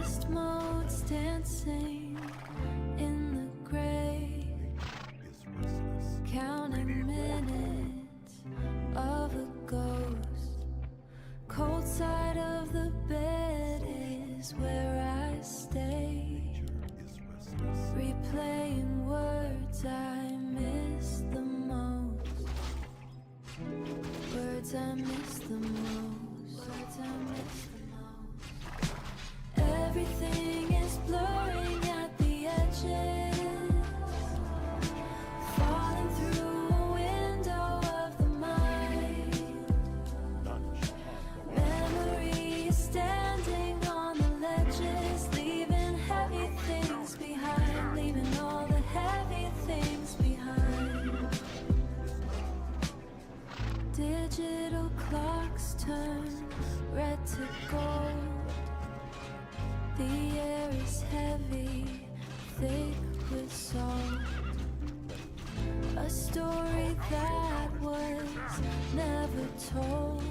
Beast modes dancing in the gray, counting minutes of a ghost. Cold side of the bed is where I stay, replaying words I miss the most. Words I miss the most. Words I miss the most. Everything is blurring at the edges, falling through a window of the mind. Memory is standing on the ledges, leaving heavy things behind, leaving all the heavy things behind. Digital clocks turn red to gold. The air is heavy, thick with salt. A story that was never told.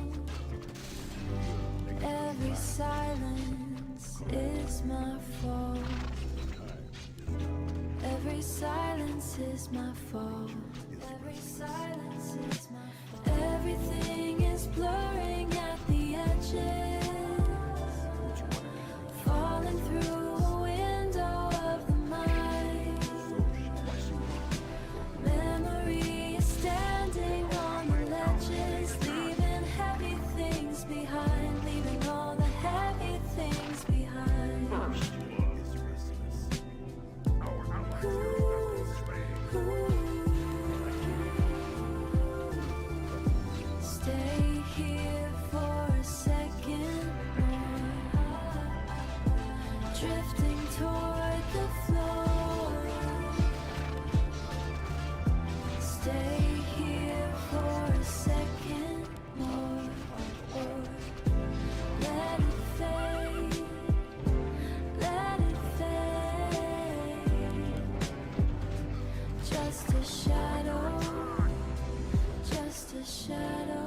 Every silence is my fault. Every silence is my fault. Every silence is my fault. Everything is blurring at the edges, falling through a window of the mind. Memory is standing on the ledges, leaving heavy things behind, leaving all the heavy things behind. Ooh, ooh. Stay here for a second more, drifting toward the floor. Stay here for a second more, let it fade, let it fade. Just a shadow, just a shadow.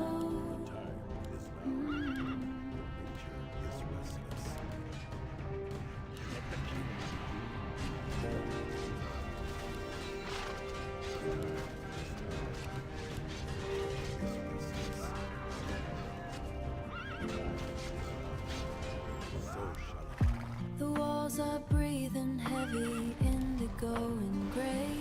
The walls are breathing heavy, indigo and gray.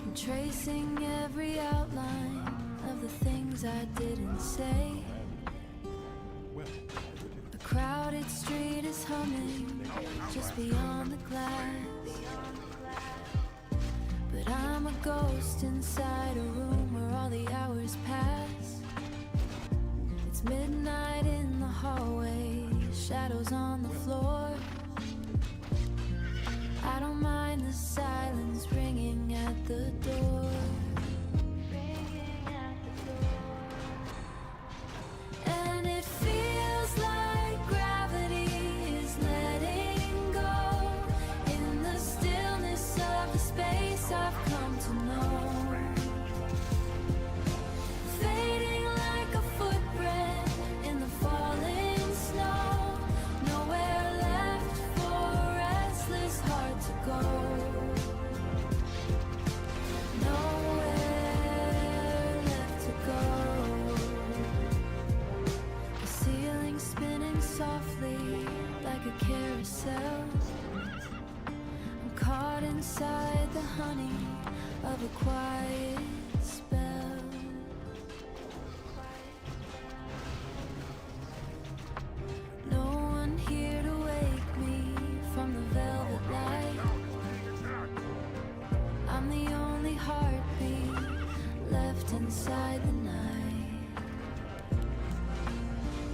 I'm tracing every outline of the things I didn't say. A crowded street is humming just beyond the glass, but I'm a ghost inside a room where all the hours pass. It's midnight in the hallway, shadows on the floor. I don't mind the silence ringing at the door. And it feels like gravity is letting go in the stillness of the space I've come to know. Fading like a footprint in the falling snow. Nowhere left for a restless heart to go. Nowhere left to go. The ceiling spinning softly like a carousel. I'm caught inside the honey of a quiet spell. No one here to wake me from the velvet light. I'm the only heartbeat left inside the night.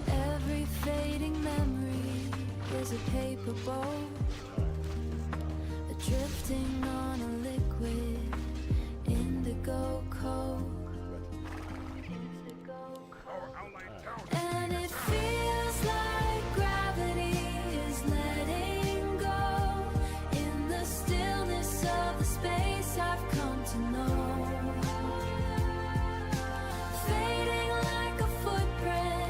Every fading memory is a paper boat, drifting on a liquid indigo coat. And it feels like gravity is letting go in the stillness of the space I've come to know. Fading like a footprint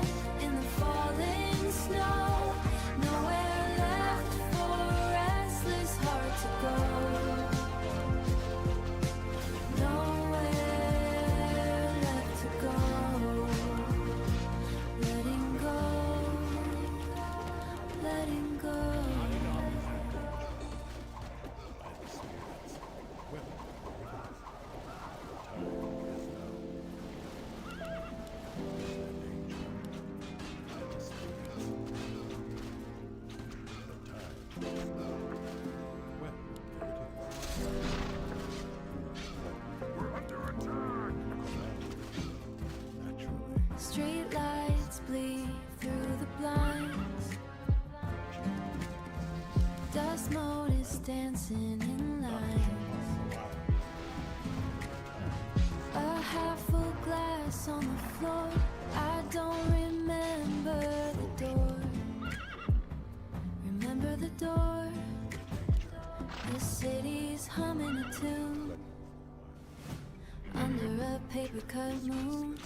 Beast mode is dancing in lines. A half full glass on the floor. I don't remember the door. Remember the door. The city's humming a tune under a paper cut moon.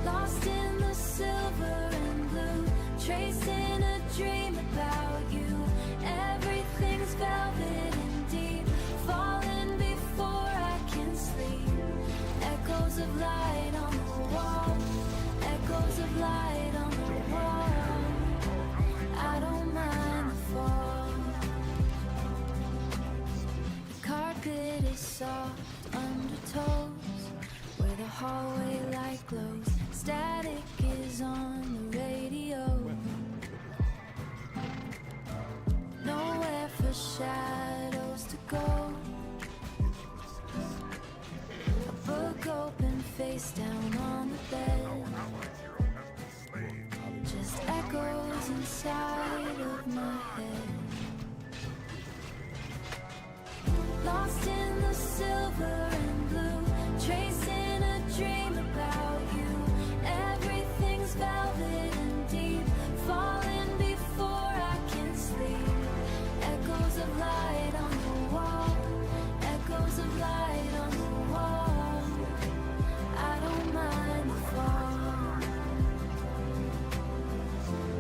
Lost in the silver and blue, tracing a dream about you. Everything's velvet and deep, falling before I can sleep. Echoes of light on the wall, echoes of light on the wall. I don't mind the fall. The carpet is soft under toes, where the hallway light glows. Static is on the radio. Nowhere for shadows to go. A book open face down on the bed. Just echoes inside of my head. Lost in the silver and blue, tracing a dream about you. Everything's velvet and deep, falling before I can sleep. Echoes of light on the wall, echoes of light on the wall. I don't mind the fall.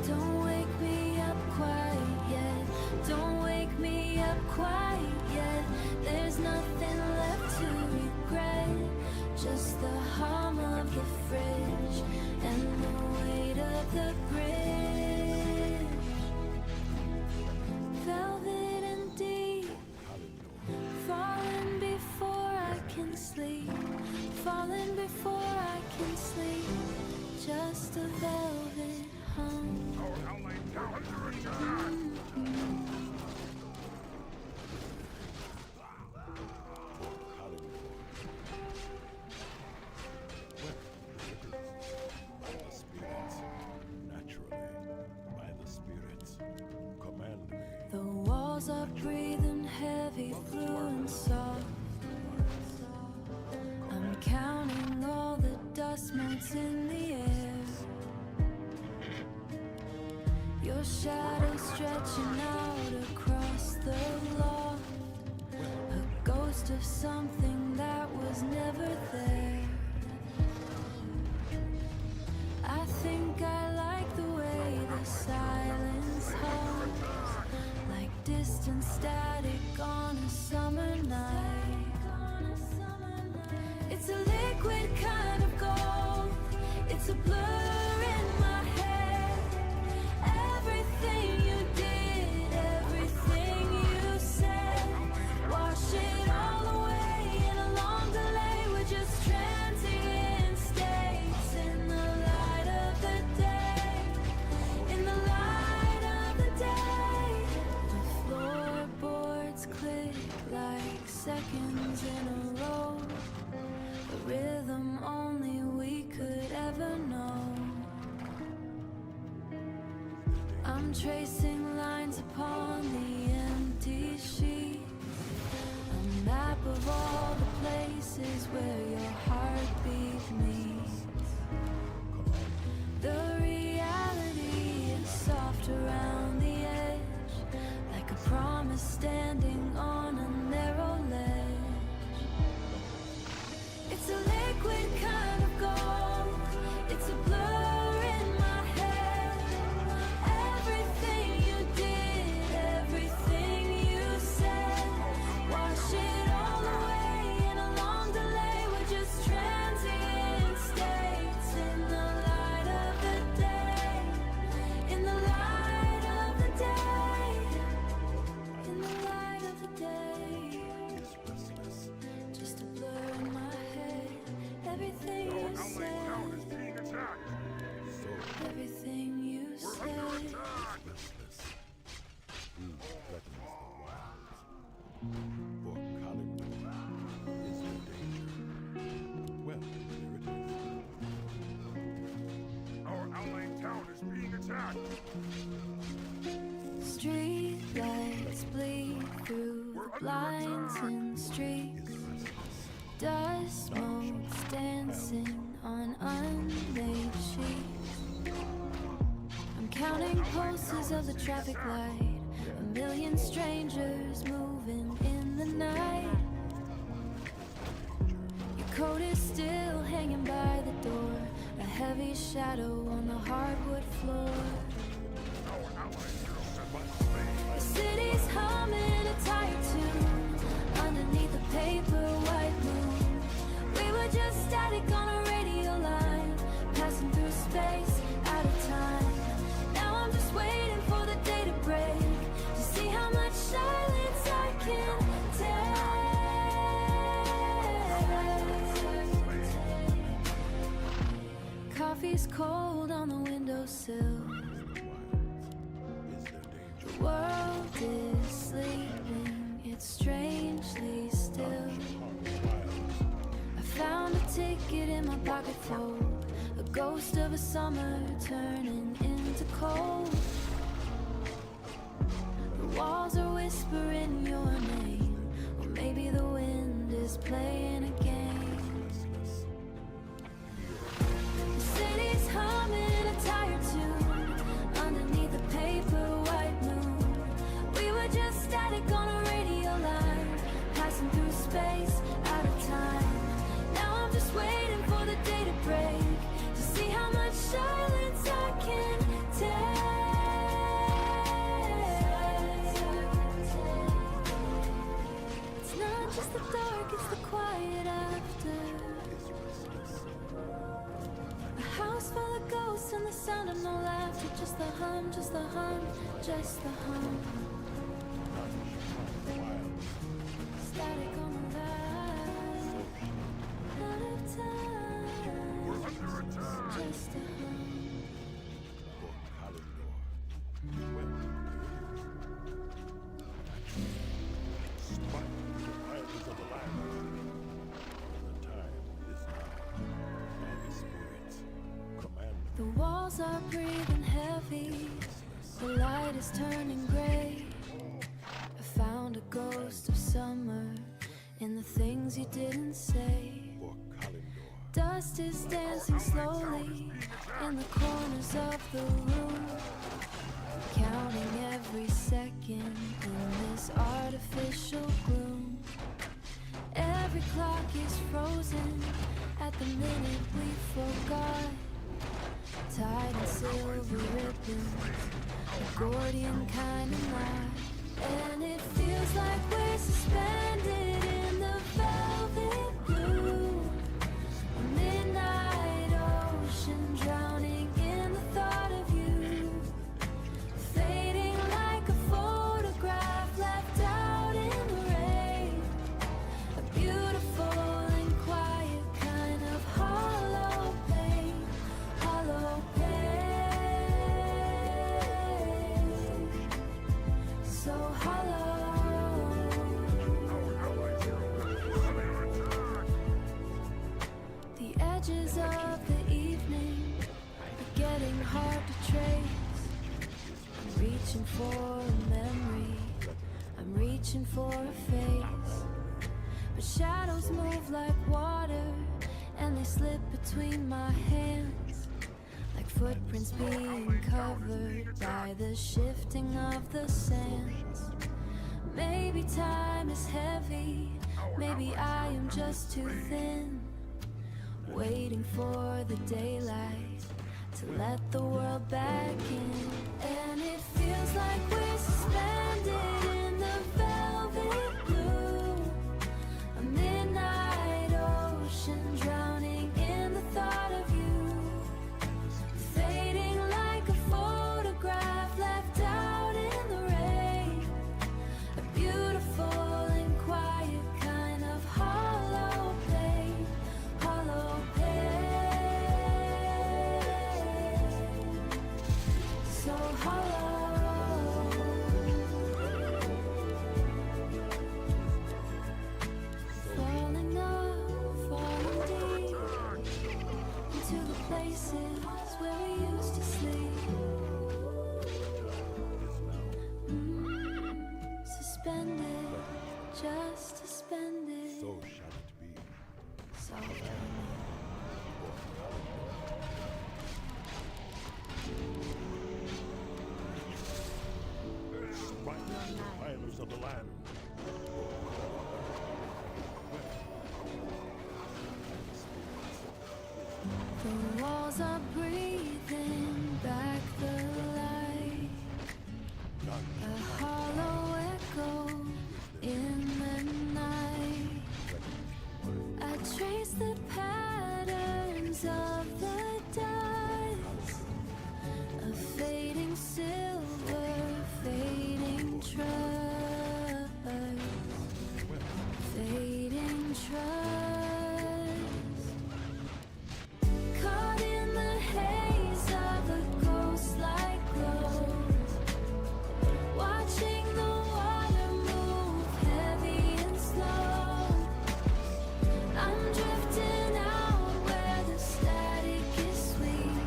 Don't wake me up quite yet, don't wake me up quite yet. There's nothing left to regret, just the hum of the fridge and the weight of the bridge. Velvet and deep, falling before I can sleep, falling before I can sleep. Just a velvet hum. The walls are breathing heavy, blue and soft. I'm counting all the dust motes in the air. Your shadow stretching out across the loft, a ghost of something that was never there. I think I like the way the silence hums, like distant static on a summer night. It's a liquid kind of gold, it's a blur in my head. Everything you did, everything you said, wash it all away in a long delay. We're just transient states in the light of the day, in the light of the day. The floorboards click like seconds in a row, a rhythm only we could ever know. I'm tracing lines upon the empty sheet, a map of all the places where your heartbeat meets. The reality is soft around the edge, like a promise standing on a narrow ledge. It's a liquid kind of gold, it's a blur in my head. Everything you did, everything you said, wash it all away in a long delay. We're just transient states in the light of the day, in the light of the day, in the light of the day. Just a blur in my head. Everything you said, everything you said. Well, there it is. Our outlying town is being attacked. Street lights bleed through the blinds and streets. Dust motes dancing on unlaid sheets. I'm counting pulses of the traffic light. A million strangers moving in the night. Your coat is still hanging by the door, a heavy shadow on the hardwood floor. The city's humming a tired tune underneath the paper white moon. We were just static on a radio line, passing through space out of time. Now I'm just waiting for the day to break, to see how much silence I can take. Coffee's cold on the windowsill. The world is sleeping, it's strangely still. I found a ticket in my pocket fold, a ghost of a summer turning into cold. The walls are whispering your name, or maybe the wind is playing a game. The city's humming a tired tune underneath the paper white moon. We were just static on a radio line, passing through space out of time. Now I'm just waiting for the day to break, to see how much silence I can take. It's not just the dark, it's the quiet after. A house full of ghosts and the sound of no laughter. Just the hum, just the hum, just the hum. Static on the line, out of time. Just a hum. The walls are breathing heavy, the light is turning gray. I found a ghost of summer in the things you didn't say. Dust is dancing slowly in the corners of the room, counting every second in this artificial gloom. Every clock is frozen at the minute we forgot, tied in silver ribbons, a Gordian kind of knot. And it feels like we're suspended in the velvet blue, a midnight ocean drowning in the thought of you, fading like a photograph left out in the rain. A beautiful and quiet kind of hollow pain, hollow pain, so hollow. The edges of the evening are getting hard to trace. I'm reaching for a memory, I'm reaching for a face, but shadows move like water and they slip between my hands, like footprints being covered by the shifting of the sands. Maybe time is heavy, maybe I am just too thin, waiting for the daylight to let the world back in. And it feels like we're suspended in the velvet blue, a midnight ocean drowning in the thought of you, fading like a photograph left out in the rain. A beautiful and quiet kind of hollow pain, hollow pain. walls are breathing back the light. A hollow echo in the night. I trace the patterns of the dice. A fading silver, fading trust. Fading trust. Caught in the haze of a ghost-like glow. Watching the water move heavy and slow. I'm drifting out where the static is sweet.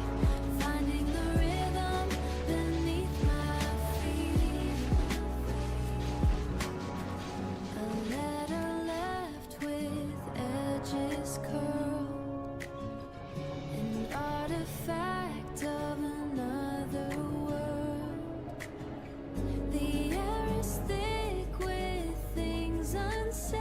Finding the rhythm beneath my feet. A letter left with edges curled. An artifact of another world. The air is thick with things unsaid.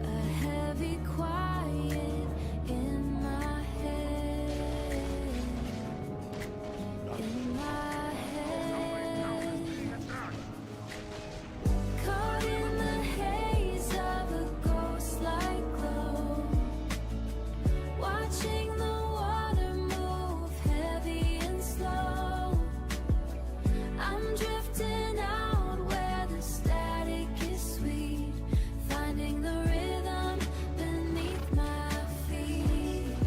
A heavy quiet in my head. In my head. Caught in the haze of a ghost-like glow. Watching the water move heavy and slow. I'm drifting out where the static is sweet. Finding the rhythm beneath my feet.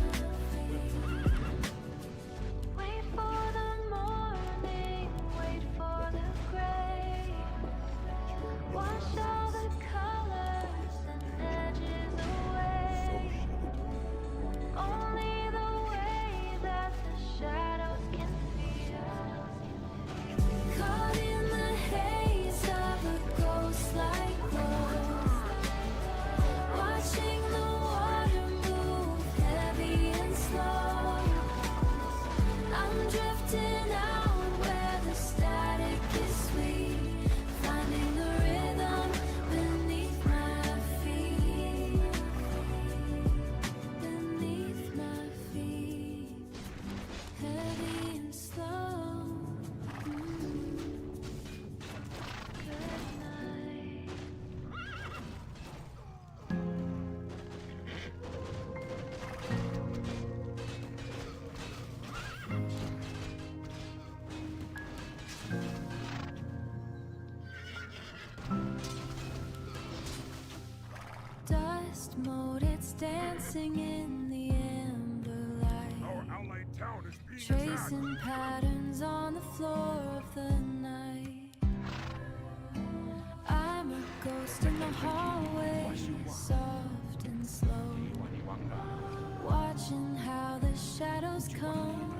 Wait for the morning, wait for the gray. Wash all the colors and edges away. Only the way that the shadows can feel. Caught in the haze of a ghost-like glow. Watching the water move heavy and slow. I'm drifting out where the static is sweet. Finding the rhythm beneath my feet. Beneath my feet. Heavy and slow. Good night. Dust mode, it's dancing in the amber light. Outlying town is being Tracing patterns on the floor of the night. I'm a ghost in the hallway, soft and slow. Watching how the shadows come,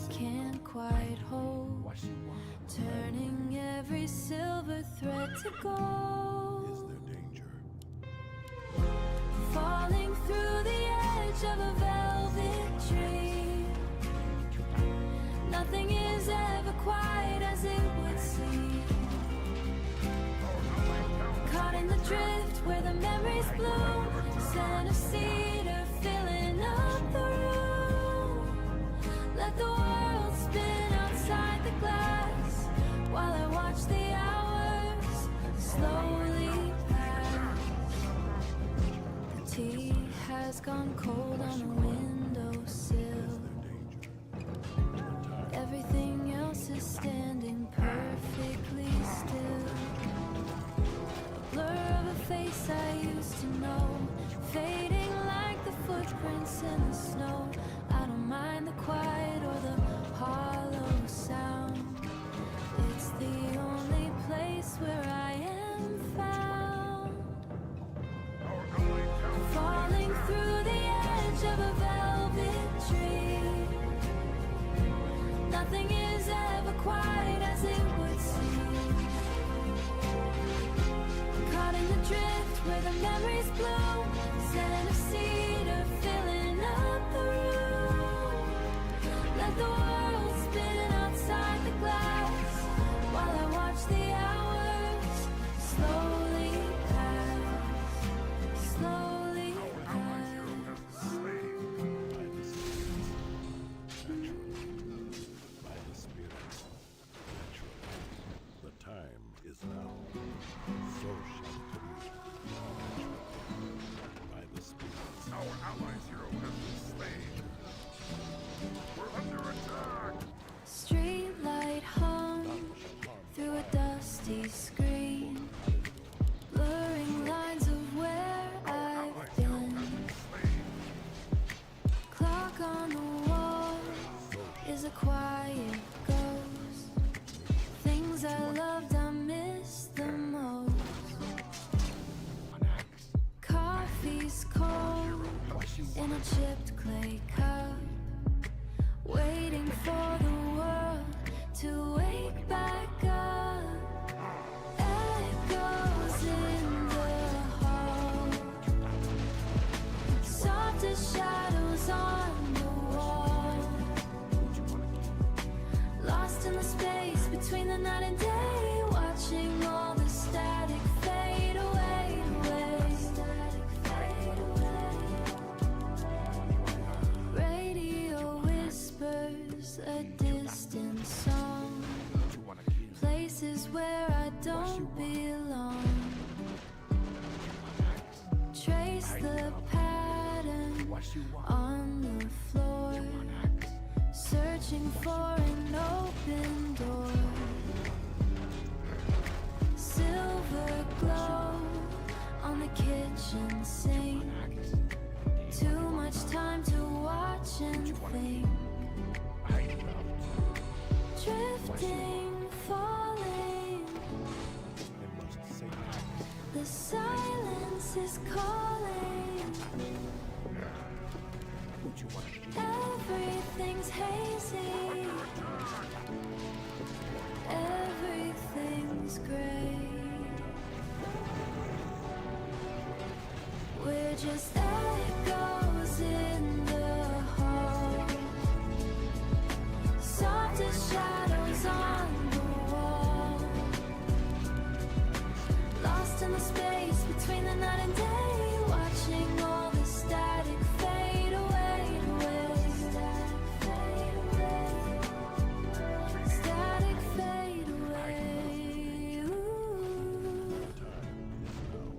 can't quite hold. Turning every silver thread to gold. there danger? Falling through the edge of a velvet tree. Nothing is ever quite as it would seem. Caught in the drift where the memories bloom. Scent of cedar filling up the room. Let the world spin outside the glass while I watch the hours slowly pass. The tea has gone cold on the windowsill. Everything else is standing perfectly still. A blur of a face I used to know, fading like the footprints in the snow. I don't mind the quiet or the hollow sound. It's the only place where I am found. Falling through the edge of a velvet tree. Nothing is ever quite as it would seem. Caught in the drift where the memories bloom. Scent of cedar filling up the room. Let the world spin outside the glass while I watch the hours slowly pass. Slowly pass. the quiet goes. Things I loved, I miss the most. Coffee's cold in a chipped clay cup, waiting for the world to wake back up. Echoes in the hall, soft as shadows on the wall, lost in the space between the night and day, watching all the static fade away, Radio whispers a distant song, places where I don't belong. Trace the pattern on the floor, searching for an open door. Silver glow on the kitchen sink, too much time to watch and think. Drifting, falling, the silence is calling. Everything's hazy, everything's gray. We're just echoes in the hall, soft as shadows on the wall, lost in the space between the night and day, watching all the static fade away, static fade away. Ooh,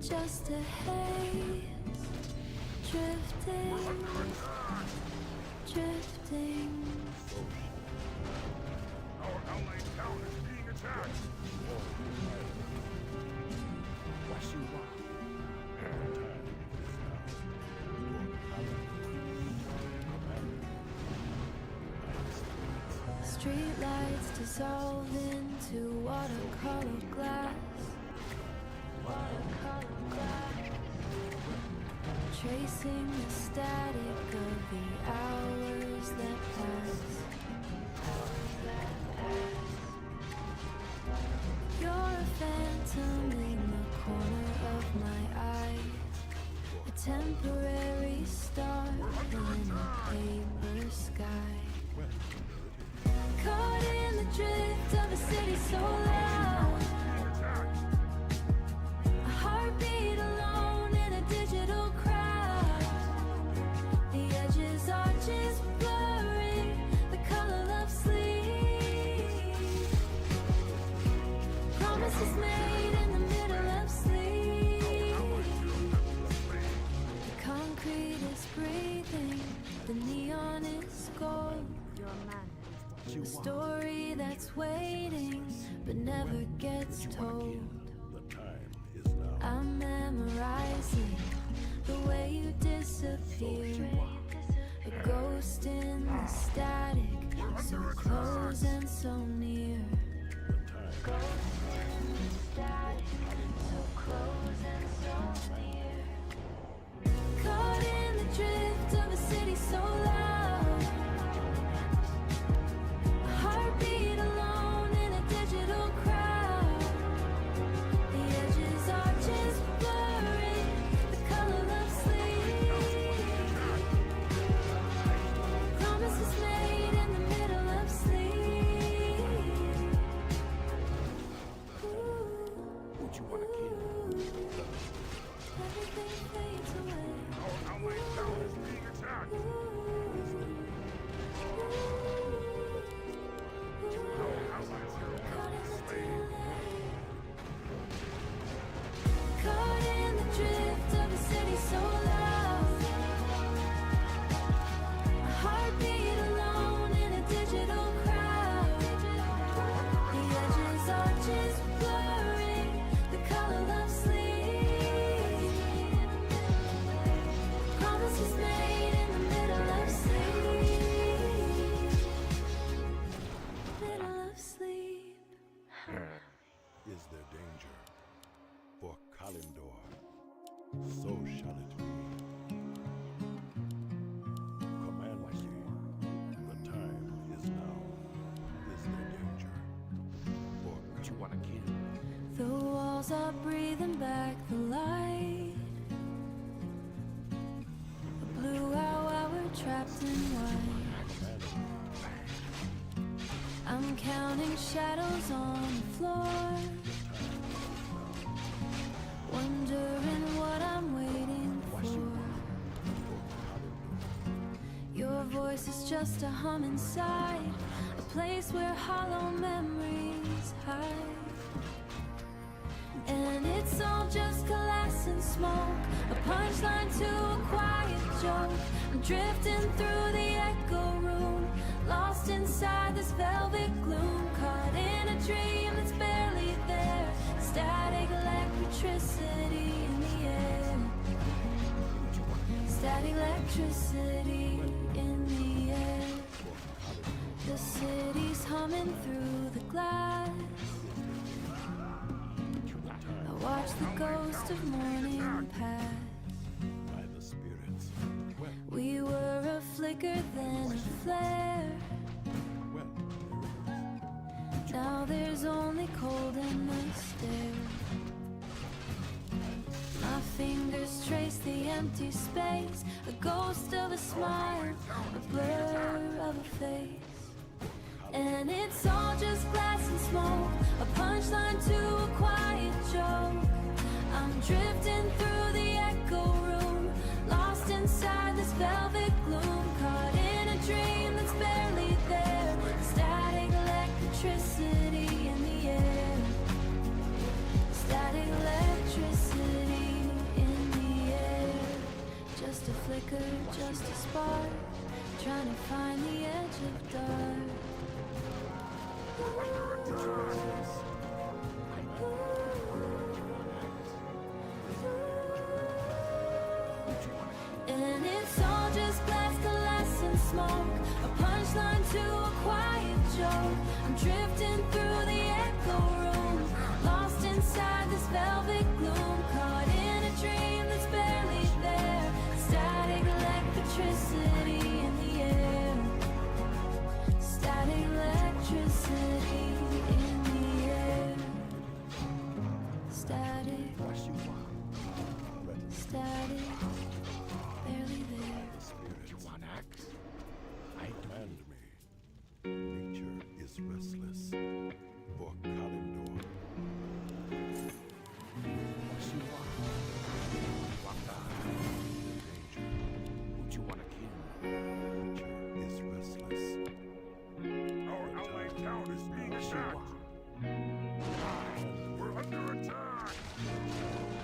just a haze, drifting, drifting. Our allied town is being attacked. Street lights dissolve into watercolor glass, watercolor glass, tracing the static of the hours that pass. You're a phantom in the corner of my eye, a temporary star in a paper sky. Caught in the drift of a city so loud, a heartbeat alone in a digital crowd. The edges are just blurring, the color of sleep. Promises made in the middle of sleep. The concrete is breathing, the neon is gold. A story that's waiting but never gets told. I'm memorizing the way you disappear, a ghost in the static, so close and so near. Ghost in the static, so close and so near. Caught in the drift of a city so loud, a heartbeat alone in a digital crowd. The edges are just blurring, the color of sleep. Promises walls are breathing back the light. A blue hour while we're trapped in white. I'm counting shadows on the floor, wondering what I'm waiting for. Your voice is just a hum inside, a place where hollow memories hide. And it's all just glass and smoke, a punchline to a quiet joke. I'm drifting through the echo room, lost inside this velvet gloom, caught in a dream that's barely there. Static electricity in the air, static electricity in the air. The city's humming through the glass. I watch the ghost of morning pass. By the spirits. Well, We were a flicker, then a flare. well, there it is. Now there's only cold in the stare. My fingers trace the empty space, a ghost of a smile, a blur of a face. And it's all just glass and smoke, a punchline to a quiet joke. I'm drifting through the echo room, lost inside this velvet gloom, caught in a dream that's barely there. Static electricity in the air, static electricity in the air. Just a flicker, just a spark, trying to find the edge of dark. And it's all just glass and smoke, a punchline to a quiet joke. I'm drifting through the echo room, lost inside this velvet gloom, caught in a dream that's barely there. Static electricity in the air, static electricity in the air, static, static, barely there. Spirits. You want axe? I command me. Nature is restless. For Kalendor. What you want? Danger. Who you wanna kill? Nature is restless. Our allied town is being attacked. We're under attack.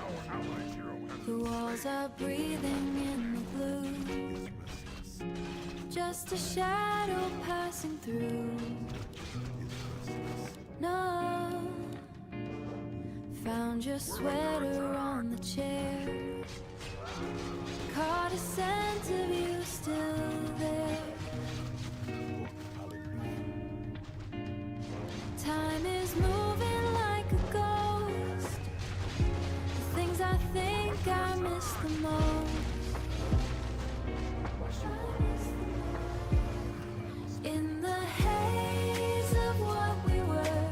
Our allied hero has The walls are breathing in the blue, Is restless. just a shadow passing through. Is restless. No, found your sweater on the chair, caught a scent of you still there. For Kalendor. Time is moving like a ghost, the things I think I miss the most. In the haze of what we were,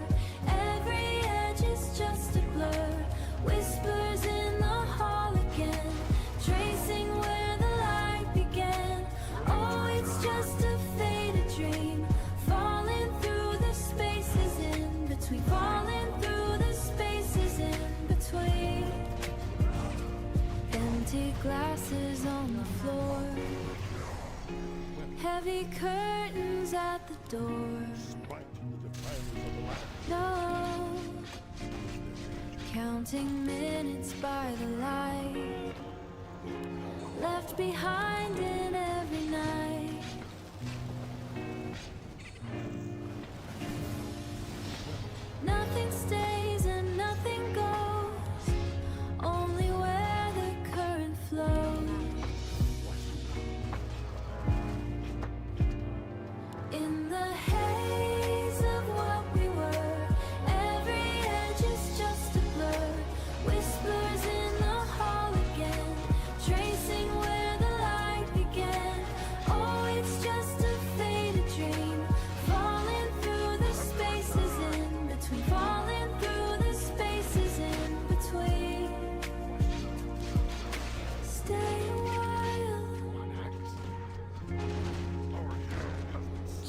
every edge is just a blur. Whispers in the hall again, tracing where the light began. Oh, it's just a faded dream, falling through the spaces in between, falling through the spaces in between. Empty glasses on the floor, heavy curtains at the door. Spite the defiles of the land. No, counting minutes by the light, left behind in every night. Nothing stays and nothing goes, only where the current flows. In the haze of what we were, every edge is just a blur. Whispers in the hall again, tracing where the light began. Oh, it's just a faded dream, falling through the spaces in between, falling through the spaces in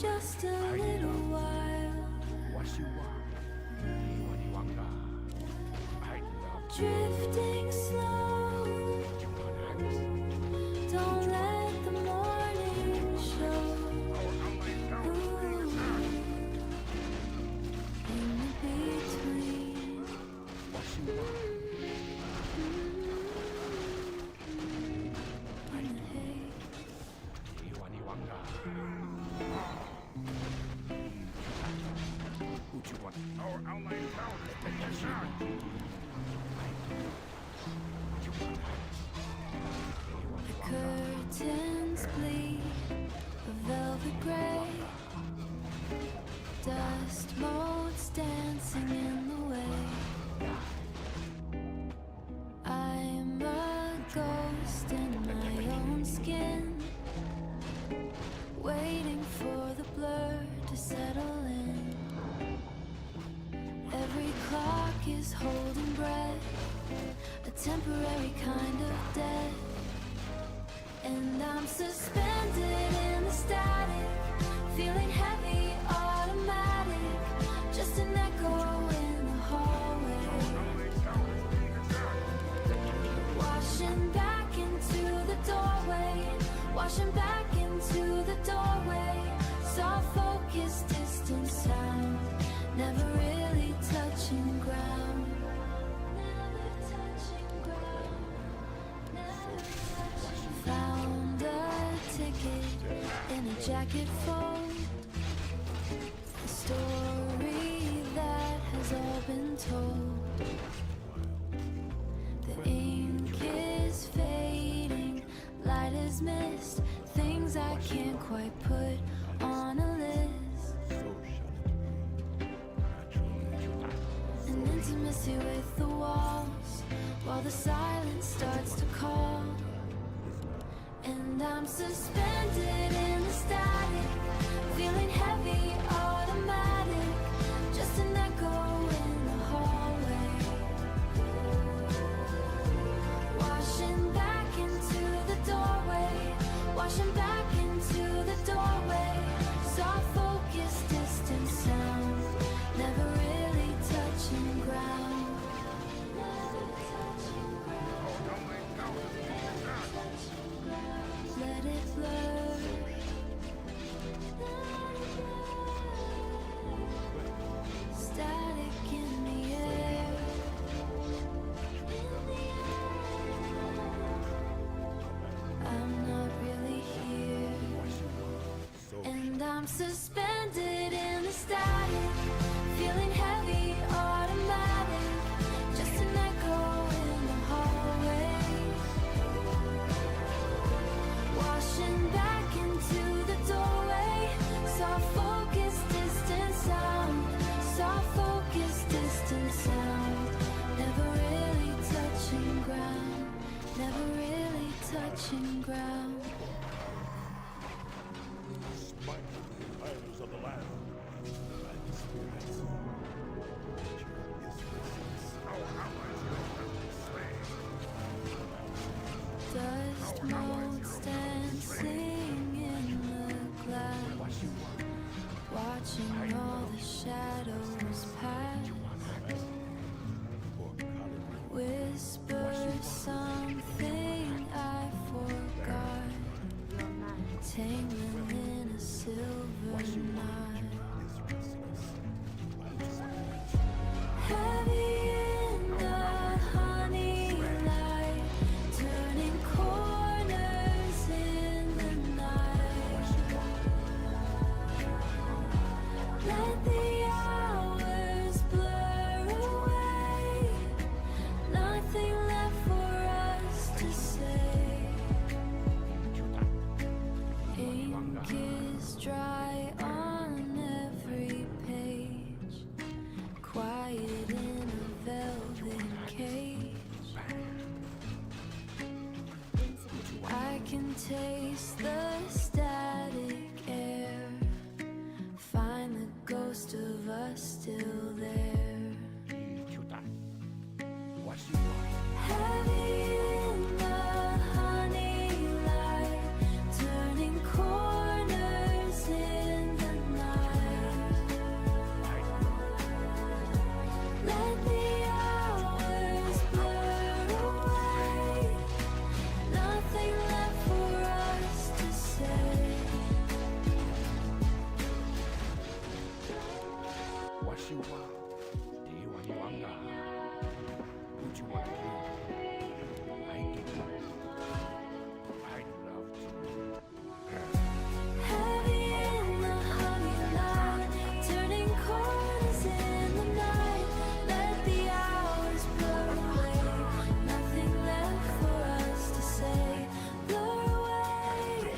just a little while. 我希望你我你忘了I love Drifting slow, don't let the morning show. Ooh, in the between. 我希望 Hey, 你我你忘了 Would you want Our outlying town is being attacked. curtains bleed a velvet gray. Dust motes dancing in the way. I'm a ghost in my own skin, waiting for the blur to settle in. Every clock is holding breath, a temporary kind of death. And I'm suspended in the static, feeling heavy, automatic, just an echo in the hallway. Washing back into the doorway, washing back into the doorway. Soft focus, distant sound, never really touching ground. Never touching ground. Never touching. Found a ticket in a jacket fold. A story that has all been told. The ink is fading, light is missed. Things I can't quite put on a list. An intimacy with the walls, while the silence starts to call. And I'm suspended in the static, feeling heavy, automatic, just an echo in the hallway. Washing back into the doorway, washing back into the doorway. Soft focus, distant sound, never really touching ground. Never touching ground. Let it blur. Static in the air. I'm not really here. And I'm suspended in the static, feeling heavy, automatic, just an echo in the hallway. Washing back into the doorway, soft focus, distant sound, soft focus, distant sound, never really touching ground, never really touching ground. Spite the idols of the land, and the spirits, nature is restless. Our allies are slain. Dust motes dancing in the glass, watching all the shadows pass. Whisper something I forgot, tangling in a silver knot. Heavy in the honey light, turning corners in the night. Let the hours blur away, nothing left for us to say. Ink is dry on every page, quiet in a velvet cage. I can taste the static air, find the ghost of us still there. Heavy in the honey light, turning corners in the What you want? Do you want that? What you wanna do? I do. I'd love to. Heavy in the honey line, turning corners in the night. Let the hours blur away, nothing left for us to say. Blur away,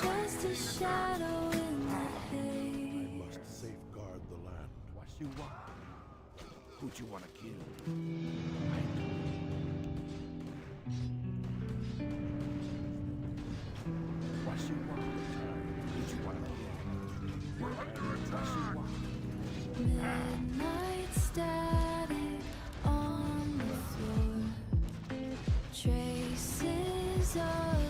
just a shadow in the haze. Must safeguard the land. What you want? Who you wanna kill? I do. What you want? Who you wanna kill? What you want? Midnight static on the floor, traces of